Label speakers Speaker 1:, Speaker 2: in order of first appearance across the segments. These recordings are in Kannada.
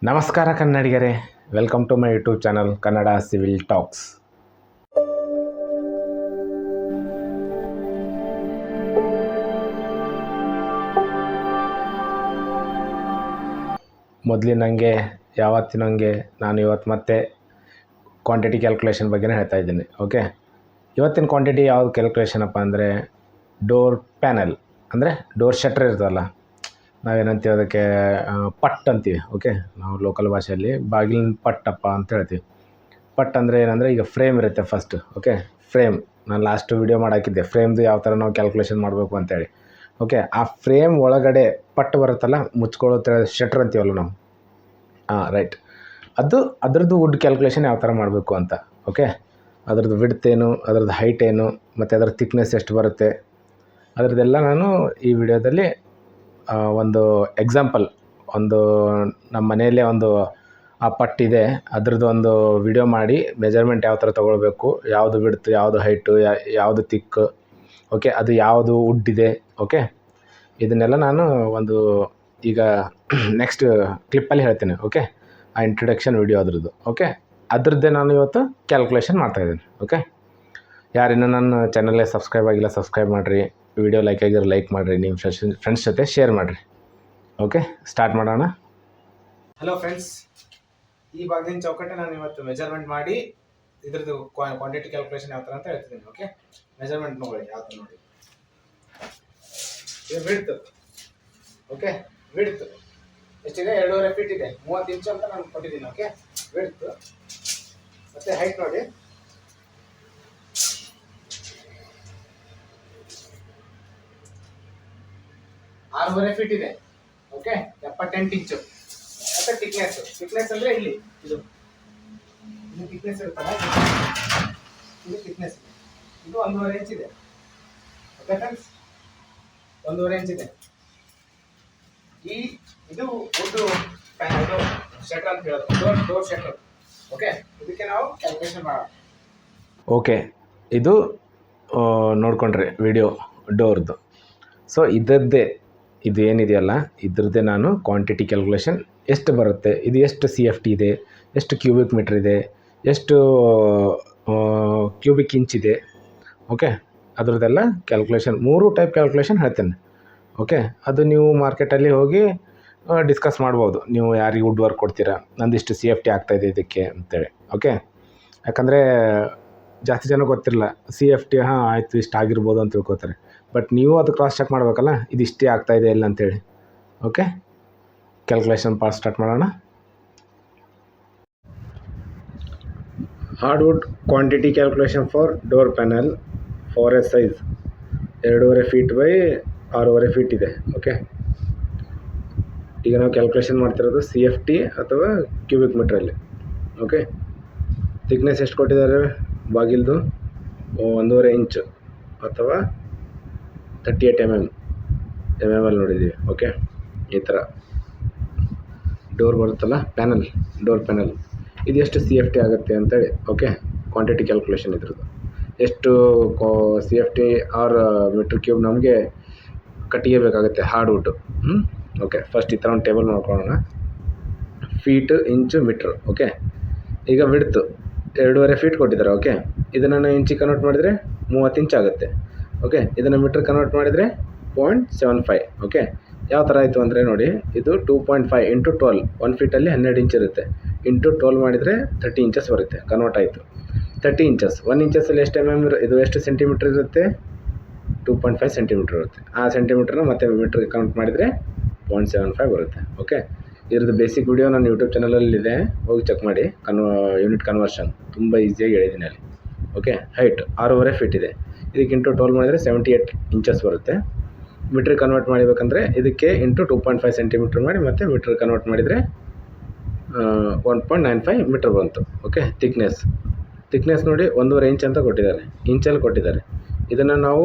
Speaker 1: ನಮಸ್ಕಾರ ಕನ್ನಡಿಗರೇ, welcome to my YouTube channel Kannada civil talks. ಮೊದಲಿನಂಗೆ ಯಾವತ್ತಿನಂಗೆ ನಾನು ಇವತ್ತು ಮತ್ತೆ ಕ್ವಾಂಟಿಟಿ ಕ್ಯಾಲ್ಕುಲೇಷನ್ ಬಗ್ಗೆನೇ ಹೇಳ್ತಾ ಇದ್ದೀನಿ. ಓಕೆ, ಇವತ್ತಿನ ಕ್ವಾಂಟಿಟಿ ಯಾವುದು ಕ್ಯಾಲ್ಕುಲೇಷನ್ ಅಪ್ಪ ಅಂದರೆ ಡೋರ್ ಪ್ಯಾನಲ್, ಅಂದರೆ ಡೋರ್ ಶಟ್ರ್ ಇರ್ತದಲ್ಲ, ನಾವೇನಂತೀವಿ ಅದಕ್ಕೆ ಪಟ್ ಅಂತೀವಿ. ಓಕೆ, ನಾವು ಲೋಕಲ್ ಭಾಷೆಯಲ್ಲಿ ಬಾಗಿಲಿನ ಪಟ್ಟಪ್ಪ ಅಂತ ಹೇಳ್ತೀವಿ. ಪಟ್ ಅಂದರೆ ಏನಂದರೆ, ಈಗ ಫ್ರೇಮ್ ಇರುತ್ತೆ ಫಸ್ಟ್. ಓಕೆ, ಫ್ರೇಮ್ ನಾನು ಲಾಸ್ಟ್ ವೀಡಿಯೋ ಮಾಡಾಕಿದ್ದೆ ಫ್ರೇಮ್ದು ಯಾವ ಥರ ನಾವು ಕ್ಯಾಲ್ಕುಲೇಷನ್ ಮಾಡಬೇಕು ಅಂತೇಳಿ. ಓಕೆ, ಆ ಫ್ರೇಮ್ ಒಳಗಡೆ ಪಟ್ಟು ಬರುತ್ತಲ್ಲ, ಮುಚ್ಕೊಳ್ಳೋ ಶಟ್ರ್ ಅಂತೀವಲ್ಲ ನಾವು. ರೈಟ್, ಅದ್ರದ್ದು ವುಡ್ ಕ್ಯಾಲ್ಕುಲೇಷನ್ ಯಾವ ಥರ ಮಾಡಬೇಕು ಅಂತ. ಓಕೆ, ಅದ್ರದ್ದು ವಿಡ್ತ್ ಏನು, ಅದ್ರದ್ದು ಹೈಟ್ ಏನು, ಮತ್ತು ಅದರ ಥಿಕ್ನೆಸ್ ಎಷ್ಟು ಬರುತ್ತೆ, ಅದರದ್ದೆಲ್ಲ ನಾನು ಈ ವಿಡಿಯೋದಲ್ಲಿ ಒಂದು ಎಕ್ಸಾಂಪಲ್, ಒಂದು ನಮ್ಮ ಮನೆಯಲ್ಲೇ ಒಂದು ಆ ಪಟ್ಟಿದೆ, ಅದ್ರದ್ದು ಒಂದು ವಿಡಿಯೋ ಮಾಡಿ ಮೆಜರ್ಮೆಂಟ್ ಯಾವ ಥರ ತೊಗೊಳ್ಬೇಕು, ಯಾವುದು ವಿಡ್ತ್, ಯಾವುದು ಹೈಟು, ಯಾವುದು ತಿಕ್, ಓಕೆ, ಅದು ಯಾವುದು ವುಡ್ ಇದೆ. ಓಕೆ, ಇದನ್ನೆಲ್ಲ ನಾನು ಒಂದು ಈಗ ನೆಕ್ಸ್ಟ್ ಕ್ಲಿಪ್ಪಲ್ಲಿ ಹೇಳ್ತೇನೆ. ಓಕೆ, ಆ ಇಂಟ್ರೊಡಕ್ಷನ್ ವಿಡಿಯೋ ಅದ್ರದ್ದು. ಓಕೆ, ಅದ್ರದ್ದೇ ನಾನು ಇವತ್ತು ಕ್ಯಾಲ್ಕುಲೇಷನ್ ಮಾಡ್ತಾಯಿದ್ದೀನಿ. ಓಕೆ, ಯಾರಿನ್ನೂ ನನ್ನ ಚಾನಲ್ಗೆ ಸಬ್ಸ್ಕ್ರೈಬ್ ಆಗಿಲ್ಲ ಸಬ್ಸ್ಕ್ರೈಬ್ ಮಾಡಿರಿ, ವಿಡಿಯೋ ಲೈಕ್ ಆಗಿದ್ರೆ ಲೈಕ್ ಮಾಡಿರಿ, ನಿಮ್ಮ ಫ್ರೆಂಡ್ಸ್ ಜೊತೆ ಶೇರ್ ಮಾಡಿರಿ. ಓಕೆ, ಸ್ಟಾರ್ಟ್ ಮಾಡೋಣ. ಹಲೋ ಫ್ರೆಂಡ್ಸ್, ಈ ಬಾಗಿಲಿನ ಚೌಕಟ್ಟೆ ನಾನು ಇವತ್ತು ಮೆಜರ್ಮೆಂಟ್ ಮಾಡಿ ಇದ್ರದ್ದು ಕ್ವಾಂಟಿಟಿ ಕ್ಯಾಲ್ಕುಲೇಷನ್ ಯಾವ ಥರ ಅಂತ ಹೇಳ್ತಿದ್ದೀನಿ. ಓಕೆ, ಮೆಜರ್ಮೆಂಟ್ ನೋಡಿ ಯಾವ ಥರ ನೋಡಿ. ಇದು ವಿಡ್ತ್. ಓಕೆ, ವಿಡ್ತ್ ಎಷ್ಟಿದೆ? 2.5 ಫೀಟ್ ಇದೆ, 30 ಇಂಚು ಅಂತ ನಾನು ಕೊಟ್ಟಿದ್ದೀನಿ. Okay, width. ಮತ್ತು ಹೈಟ್ ನೋಡಿ, 6.5 ಫೀಟ್ ಇದೆ. ಓಕೆ, 78 ಇಂಚು. ಮತ್ತು ಥಿಕ್ನೆಸ್ ಅಂದರೆ ಇಲ್ಲಿ ಇದು ಥಿಕ್ನೆಸ್ ಇರುತ್ತಲ್ಲ, ಇದು ಥಿಕ್ನೆಸ್, ಇದು 1.5 ಇಂಚ್ ಇದೆ. ಓಕೆ ಫ್ರೆಂಡ್ಸ್, 1.5 ಇಂಚ್ ಇದೆ. ಇದು ವುಡ್ ಪ್ಯಾನಲ್, ಇದು ಶಟರ್ ಅಂತ ಹೇಳೋದು, ಡೋರ್ ಶಟರ್. ಓಕೆ, ಇದಕ್ಕೆ ನಾವು ಕ್ಯಾಲ್ಕುಲೇಷನ್ ಮಾಡೋಣ. ಓಕೆ, ಇದು ನೋಡ್ಕೊಂಡ್ರೆ ವಿಡಿಯೋ ಡೋರ್ದು. ಸೊ ಇದು ಏನಿದೆಯಲ್ಲ, ಇದ್ರದ್ದೇ ನಾನು ಕ್ವಾಂಟಿಟಿ ಕ್ಯಾಲ್ಕುಲೇಷನ್ ಎಷ್ಟು ಬರುತ್ತೆ, ಇದು ಎಷ್ಟು CFT ಇದೆ, ಎಷ್ಟು ಕ್ಯೂಬಿಕ್ ಮೀಟ್ರ್ ಇದೆ, ಎಷ್ಟು ಕ್ಯೂಬಿಕ್ ಇಂಚ್ ಇದೆ. ಓಕೆ, ಅದ್ರದ್ದೆಲ್ಲ ಕ್ಯಾಲ್ಕುಲೇಷನ್ 3 ಟೈಪ್ ಕ್ಯಾಲ್ಕುಲೇಷನ್ ಹೇಳ್ತೇನೆ. ಓಕೆ, ಅದು ನೀವು ಮಾರ್ಕೆಟಲ್ಲಿ ಹೋಗಿ ಡಿಸ್ಕಸ್ ಮಾಡ್ಬೋದು, ನೀವು ಯಾರಿಗೆ ವುಡ್ ವರ್ಕ್ ಕೊಡ್ತೀರಾ, ನಂದಿಷ್ಟು CFT ಆಗ್ತಾಯಿದೆ ಇದಕ್ಕೆ ಅಂತೇಳಿ. ಓಕೆ, ಯಾಕಂದರೆ ಜಾಸ್ತಿ ಜನ ಗೊತ್ತಿರಲ್ಲ, CFT ಆಯಿತು ಇಷ್ಟು ಆಗಿರ್ಬೋದು ಅಂತ ತಿಳ್ಕೊತಾರೆ. ಬಟ್ ನೀವು ಅದು ಕ್ರಾಸ್ ಚೆಕ್ ಮಾಡಬೇಕಲ್ಲ, ಇದು ಇಷ್ಟೇ ಆಗ್ತಾಯಿದೆ ಇಲ್ಲ ಅಂತೇಳಿ. ಓಕೆ, ಕ್ಯಾಲ್ಕುಲೇಷನ್ ಪಾರ್ಟ್ ಸ್ಟಾರ್ಟ್ ಮಾಡೋಣ. Hardwood quantity calculation for door panel for A size 2.5 feet by 6.5 feet ಇದೆ. ಓಕೆ, ಈಗ ನಾವು ಕ್ಯಾಲ್ಕುಲೇಷನ್ ಮಾಡ್ತಿರೋದು CFT ಅಥವಾ ಕ್ಯೂಬಿಕ್ ಮೀಟ್ರಲ್ಲಿ. ಓಕೆ, ಥಿಕ್ನೆಸ್ ಎಷ್ಟು ಕೊಟ್ಟಿದ್ದಾರೆ ಬಾಗಿಲ್ದು? 1.5 ಇಂಚು ಅಥವಾ 38 mm ಅಲ್ಲಿ ನೋಡಿದ್ದೀವಿ. ಓಕೆ, ಈ ಥರ ಡೋರ್ ಬರುತ್ತಲ್ಲ, ಡೋರ್ ಪ್ಯಾನಲ್, ಇದು ಎಷ್ಟು CFT ಆಗುತ್ತೆ ಅಂತೇಳಿ. ಓಕೆ, ಕ್ವಾಂಟಿಟಿ ಕ್ಯಾಲ್ಕುಲೇಷನ್ ಇದ್ರದ್ದು ಎಷ್ಟು CFT ಆರ್ ಮೀಟ್ರ್ ಕ್ಯೂಬ್ ನಮಗೆ ಕಟ್ಟಿಗೆ ಬೇಕಾಗುತ್ತೆ ಹಾರ್ಡ್ವುಡ್ಡು. ಓಕೆ, ಫಸ್ಟ್ ಈ ಥರ ಒಂದು ಟೇಬಲ್ ಮಾಡ್ಕೊಳ್ಳೋಣ. ಫೀಟ್, ಇಂಚು, ಮೀಟ್ರ್. ಓಕೆ, ಈಗ ವಿಡ್ತು 2.5 ಫೀಟ್ ಕೊಟ್ಟಿದ್ದಾರೆ. ಓಕೆ, ಇದನ್ನು ಇಂಚಿಗೆ ಕನ್ವರ್ಟ್ ಮಾಡಿದರೆ 30 ಇಂಚ್ ಆಗುತ್ತೆ. ಓಕೆ, ಇದನ್ನು ಮೀಟ್ರ್ ಕನ್ವರ್ಟ್ ಮಾಡಿದರೆ 0.75. ಓಕೆ, ಯಾವ ಥರ ಆಯಿತು ಅಂದರೆ ನೋಡಿ, ಇದು 2.5 ಇಂಟು 12, 1 ಫೀಟಲ್ಲಿ 12 ಇಂಚ್ ಇರುತ್ತೆ, ಇಂಟು 12 ಮಾಡಿದರೆ 30 ಇಂಚಸ್ ಬರುತ್ತೆ. ಕನ್ವರ್ಟ್ ಆಯಿತು 30 ಇಂಚಸ್. 1 ಇಂಚಸ್ಸಲ್ಲಿ ಎಷ್ಟು ಇದು ಎಷ್ಟು ಸೆಂಟಿಮೀಟ್ರ್ ಇರುತ್ತೆ? 2.5 ಸೆಂಟಿಮೀಟ್ರ್ ಇರುತ್ತೆ. ಆ ಸೆಂಟಿಮೀಟ್ರನ್ನ ಮತ್ತೆ ಮೀಟ್ರಿಗೆ ಕನ್ವರ್ಟ್ ಮಾಡಿದರೆ 0.75 ಬರುತ್ತೆ. ಓಕೆ, ಇದ್ರದ್ದು ಬೇಸಿಕ್ ವಿಡಿಯೋ ನನ್ನ ಯೂಟ್ಯೂಬ್ ಚಾನಲಲ್ಲಿದೆ, ಹೋಗಿ ಚೆಕ್ ಮಾಡಿ. ಯೂನಿಟ್ ಕನ್ವರ್ಷನ್ ತುಂಬ ಈಸಿಯಾಗಿ ಹೇಳಿದ್ದೀನಿ ಅಲ್ಲಿ. ಓಕೆ, ಹೈಟ್ 6.5 ಫೀಟ್ ಇದೆ, ಇದಕ್ಕೆ ಇಂಟು 12 ಮಾಡಿದರೆ 78 ಇಂಚಸ್ ಬರುತ್ತೆ. ಮೀಟ್ರಿಗೆ ಕನ್ವರ್ಟ್ ಮಾಡಬೇಕಂದ್ರೆ ಇದಕ್ಕೆ ಇಂಟು 2.5 ಸೆಂಟಿಮೀಟ್ರ್ ಮಾಡಿ ಮತ್ತೆ ಮೀಟ್ರಿಗೆ ಕನ್ವರ್ಟ್ ಮಾಡಿದರೆ 1.95 ಮೀಟ್ರ್ ಬಂತು. ಓಕೆ, ಥಿಕ್ನೆಸ್ ನೋಡಿ 1.5 ಇಂಚ್ ಅಂತ ಕೊಟ್ಟಿದ್ದಾರೆ, ಇಂಚಲ್ಲಿ ಕೊಟ್ಟಿದ್ದಾರೆ. ಇದನ್ನು ನಾವು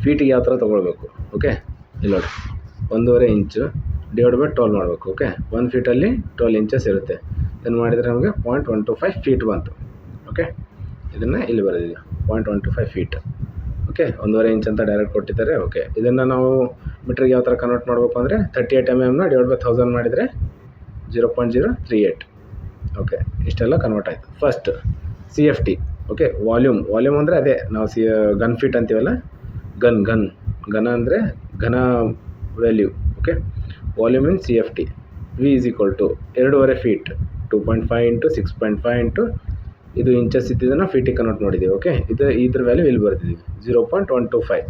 Speaker 1: ಫೀಟಿಗೆ ಯಾವ ಥರ ತೊಗೊಳ್ಬೇಕು? ಓಕೆ, ಇಲ್ಲಿ ನೋಡಿ, 1.5 ಇಂಚು ಡಿವೈಡ್ ಬೈ 12 ಮಾಡಬೇಕು. ಓಕೆ, 1 ಫೀಟಲ್ಲಿ 12 ಇಂಚಸ್ ಇರುತ್ತೆ, ಇದನ್ನು ಮಾಡಿದರೆ ನಮಗೆ 0.125 ಫೀಟ್ ಬಂತು. ಓಕೆ, ಇದನ್ನು ಇಲ್ಲಿ ಬರೆದಿದ್ದೀವಿ 0.125 ಫೀಟ್. ಓಕೆ, 1.5 ಇಂಚ್ ಅಂತ ಡೈರೆಕ್ಟ್ ಕೊಟ್ಟಿದ್ದಾರೆ. ಓಕೆ, ಇದನ್ನು ನಾವು ಮೀಟ್ರಿಗೆ ಯಾವ ಥರ ಕನ್ವರ್ಟ್ ಮಾಡಬೇಕು ಅಂದರೆ 38 mm ಡಿವೈಡ್ ಬೈ 1000 ಮಾಡಿದರೆ 0.038. ಓಕೆ, ಇಷ್ಟೆಲ್ಲ ಕನ್ವರ್ಟ್ ಆಯಿತು. First CFT. ಓಕೆ, ವಾಲ್ಯೂಮ್ ಅಂದರೆ ಅದೇ ನಾವು ಗನ್ ಫೀಟ್ ಅಂತೀವಲ್ಲ, ಘನ ಅಂದರೆ ಘನ value. Okay, volume in CFT. V is equal to 2.5 feet, 2.5 into 6.5 into ಇದು ಇಂಚಸ್ ಇದ್ದಿದ್ದನ್ನು ಫೀಟಿಗೆ ಕನ್ವರ್ಟ್ ಮಾಡಿದ್ದೀವಿ. ಓಕೆ, ಇದ್ರ ವ್ಯಾಲ್ಯೂ ಇಲ್ಲಿ ಬರ್ತಿದ್ದೀವಿ 0.125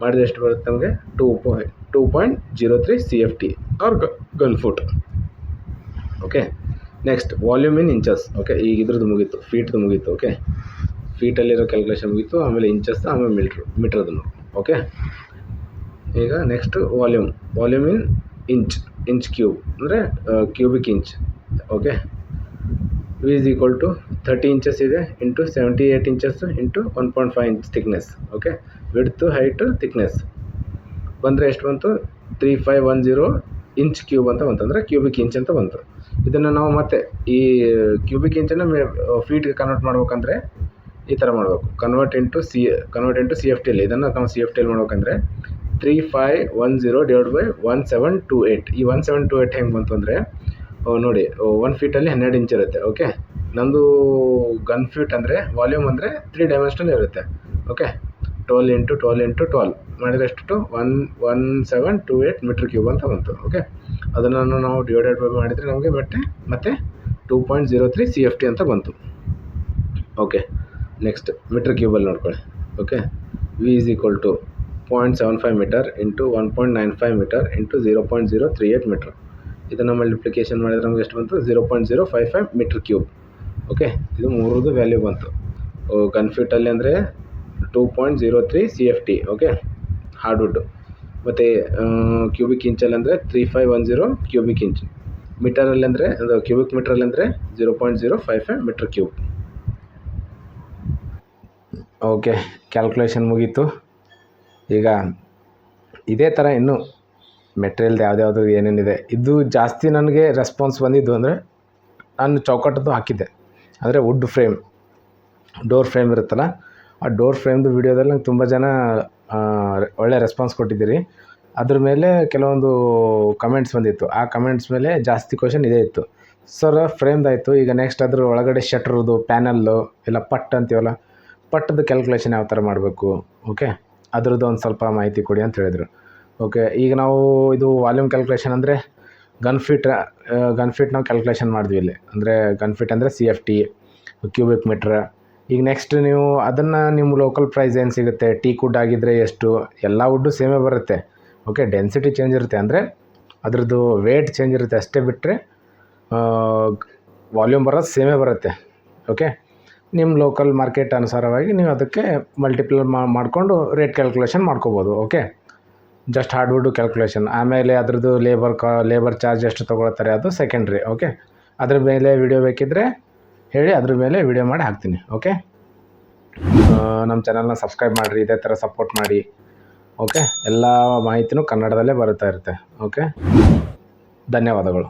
Speaker 1: ಮಾಡಿದ್ರೆ ಎಷ್ಟು ಬರುತ್ತೆ ನಮಗೆ? 2.03 CFT ಆರ್ ಗನ್ foot. Okay, next volume in inches. Okay, ಈಗ ಇದ್ರದ್ದು ಮುಗೀತು, ಫೀಟ್ದು ಮುಗೀತು. ಓಕೆ, ಫೀಟಲ್ಲಿರೋ ಕ್ಯಾಲ್ಕುಲೇಷನ್ ಮುಗೀತು, ಆಮೇಲೆ ಇಂಚಸ್, ಆಮೇಲೆ ಮೀಟ್ರದ್ದು. ಓಕೆ, ಈಗ next volume in inch cube ಅಂದರೆ cubic inch. Okay, V is equal to 30 inches ಇದೆ into 78 inches into 1.5 inch thickness. Okay, width height thickness ಬಂದರೆ ಎಷ್ಟು ಬಂತು? 3510 ಇಂಚ್ ಕ್ಯೂಬ್ ಅಂತ ಬಂತು, ಅಂದರೆ ಕ್ಯೂಬಿಕ್ ಇಂಚ್ ಅಂತ ಬಂತು. ಇದನ್ನು ನಾವು ಮತ್ತೆ ಈ ಕ್ಯೂಬಿಕ್ ಇಂಚನ್ನು ಫೀಟ್ಗೆ ಕನ್ವರ್ಟ್ ಮಾಡ್ಬೇಕಂದ್ರೆ ಈ ಥರ ಮಾಡಬೇಕು, ಕನ್ವರ್ಟ್ ಇಂಟು CFT ಅಲ್ಲಿ. ಇದನ್ನು ನಾವು CFT ಅಲ್ಲಿ ಮಾಡ್ಬೇಕಂದ್ರೆ 3510 ಡಿವೈಡ್ ಬೈ 1728. ಈ 1728 ಹೆಂಗೆ ಬಂತು ಅಂದರೆ ನೋಡಿ, 1 ಫೀಟಲ್ಲಿ 12 ಇಂಚ್ ಇರುತ್ತೆ. ಓಕೆ, ನಮ್ಮದು ಗನ್ ಫೀಟ್ ಅಂದರೆ ವಾಲ್ಯೂಮ್ ಅಂದರೆ 3 ಡೈಮೆನ್ಷನಲ್ ಇರುತ್ತೆ. ಓಕೆ, 12 ಇಂಟು 12 ಇಂಟು 12 ಮಾಡಿದರೆ ಎಷ್ಟು? 1728 ಮೀಟ್ರ್ ಕ್ಯೂಬ್ ಅಂತ ಬಂತು. ಓಕೆ, ಅದನ್ನು ನಾವು ಡಿವೈಡೆಡ್ ಬೈ ಮಾಡಿದರೆ ನಮಗೆ ಮತ್ತೆ 2.03 CFT ಅಂತ ಬಂತು. ಓಕೆ, ನೆಕ್ಸ್ಟ್ ಮೀಟ್ರ್ ಕ್ಯೂಬಲ್ಲಿ ನೋಡ್ಕೊಳ್ಳಿ. Okay, V is equal to 0.75 metre into 1.95 metre into 0.038 metre. ಇದನ್ನು ಮಲ್ಟಿಪ್ಲಿಕೇಶನ್ ಮಾಡಿದರೆ ನಮಗೆ ಎಷ್ಟು ಬಂತು? 0.055 ಮೀಟ್ರ್ ಕ್ಯೂಬ್. ಓಕೆ, ಇದು ಮೂರದ್ದು ವ್ಯಾಲ್ಯೂ ಬಂತು. ಗನ್ ಫೀಟಲ್ಲಿ ಅಂದರೆ 2.03 CFT. Okay, hardwood. ಮತ್ತು ಕ್ಯೂಬಿಕ್ ಇಂಚಲ್ಲಿ ಅಂದರೆ 3510 ಕ್ಯೂಬಿಕ್ ಇಂಚ್. ಮೀಟರಲ್ಲಿ ಅಂದರೆ ಕ್ಯೂಬಿಕ್ ಮೀಟ್ರಲ್ಲಿ ಅಂದರೆ 0.055 ಮೀಟ್ರ್ ಕ್ಯೂಬ್. ಓಕೆ, ಕ್ಯಾಲ್ಕುಲೇಷನ್ ಮುಗೀತು. ಈಗ ಇದೇ ಥರ ಇನ್ನೂ ಮೆಟೀರಿಯಲ್ದು ಯಾವ್ದು ಏನೇನಿದೆ ಇದು ಜಾಸ್ತಿ ನನಗೆ ರೆಸ್ಪಾನ್ಸ್ ಬಂದಿದ್ದು ಅಂದರೆ ನಾನು ಚೌಕಟ್ಟದ್ದು ಹಾಕಿದ್ದೆ, ಅಂದರೆ ವುಡ್ ಫ್ರೇಮ್, ಡೋರ್ ಫ್ರೇಮ್ ಇರುತ್ತಲ್ಲ, ಆ ಡೋರ್ ಫ್ರೇಮ್ದು ವೀಡಿಯೋದಲ್ಲಿ ನಂಗೆ ತುಂಬ ಜನ ಒಳ್ಳೆ ರೆಸ್ಪಾನ್ಸ್ ಕೊಟ್ಟಿದ್ದೀರಿ. ಅದ್ರ ಮೇಲೆ ಕೆಲವೊಂದು ಕಮೆಂಟ್ಸ್ ಬಂದಿತ್ತು. ಆ ಕಮೆಂಟ್ಸ್ ಮೇಲೆ ಜಾಸ್ತಿ ಕ್ವಶನ್ ಇದೇ ಇತ್ತು, ಸರ್ ಫ್ರೇಮ್ದಾಯಿತು, ಈಗ ನೆಕ್ಸ್ಟ್ ಅದ್ರ ಒಳಗಡೆ ಶಟ್ರದ್ದು ಪ್ಯಾನಲ್ಲು ಇಲ್ಲ ಪಟ್ ಅಂತೀವಲ್ಲ, ಪಟ್ಟದ ಕ್ಯಾಲ್ಕುಲೇಷನ್ ಯಾವ ಥರ ಮಾಡಬೇಕು, ಓಕೆ ಅದ್ರದ್ದು ಒಂದು ಸ್ವಲ್ಪ ಮಾಹಿತಿ ಕೊಡಿ ಅಂತ ಹೇಳಿದರು. ಓಕೆ, ಈಗ ನಾವು ಇದು ವಾಲ್ಯೂಮ್ ಕ್ಯಾಲ್ಕುಲೇಷನ್ ಅಂದರೆ ಗನ್ ಫೀಟ್ ನಾವು ಕ್ಯಾಲ್ಕುಲೇಷನ್ ಮಾಡಿದ್ವಿ ಇಲ್ಲಿ, ಅಂದರೆ ಗನ್ ಫೀಟ್ ಅಂದರೆ CFT, ಕ್ಯೂಬಿಕ್ ಮೀಟ್ರ್. ಈಗ ನೆಕ್ಸ್ಟ್ ನೀವು ಅದನ್ನು ನಿಮ್ಮ ಲೋಕಲ್ ಪ್ರೈಸ್ ಏನು ಸಿಗುತ್ತೆ, ಟೀಕ್ ವುಡ್ ಆಗಿದ್ದರೆ ಎಷ್ಟು, ಎಲ್ಲ ವುಡ್ಡು ಸೇಮೇ ಬರುತ್ತೆ. ಓಕೆ, ಡೆನ್ಸಿಟಿ ಚೇಂಜ್ ಇರುತ್ತೆ, ಅಂದರೆ ಅದ್ರದ್ದು ವೇಟ್ ಚೇಂಜ್ ಇರುತ್ತೆ ಅಷ್ಟೇ, ಬಿಟ್ಟರೆ ವಾಲ್ಯೂಮ್ ಬರೋದು ಸೇಮೇ ಬರುತ್ತೆ. ಓಕೆ, ನಿಮ್ಮ ಲೋಕಲ್ ಮಾರ್ಕೆಟ್ ಅನುಸಾರವಾಗಿ ನೀವು ಅದಕ್ಕೆ ಮಲ್ಟಿಪ್ಲೈ ಮಾಡಿಕೊಂಡು ರೇಟ್ ಕ್ಯಾಲ್ಕುಲೇಷನ್ ಮಾಡ್ಕೋಬೋದು. Okay, just hardwood calculation. ಆಮೇಲೆ ಅದ್ರದ್ದು ಲೇಬರ್ ಚಾರ್ಜ್ ಎಷ್ಟು ತೊಗೊಳ್ತಾರೆ ಅದು ಸೆಕೆಂಡ್ರಿ. ಓಕೆ, ಅದ್ರ ಮೇಲೆ ವಿಡಿಯೋ ಬೇಕಿದ್ದರೆ ಹೇಳಿ, ಅದ್ರ ಮೇಲೆ ವಿಡಿಯೋ ಮಾಡಿ ಹಾಕ್ತೀನಿ. ಓಕೆ, ನಮ್ಮ ಚಾನಲ್ನ ಸಬ್ಸ್ಕ್ರೈಬ್ ಮಾಡಿರಿ, ಇದೇ ಥರ ಸಪೋರ್ಟ್ ಮಾಡಿ. ಓಕೆ, ಎಲ್ಲ ಮಾಹಿತಿನೂ ಕನ್ನಡದಲ್ಲೇ ಬರುತ್ತಾ ಇರುತ್ತೆ. ಓಕೆ, ಧನ್ಯವಾದಗಳು.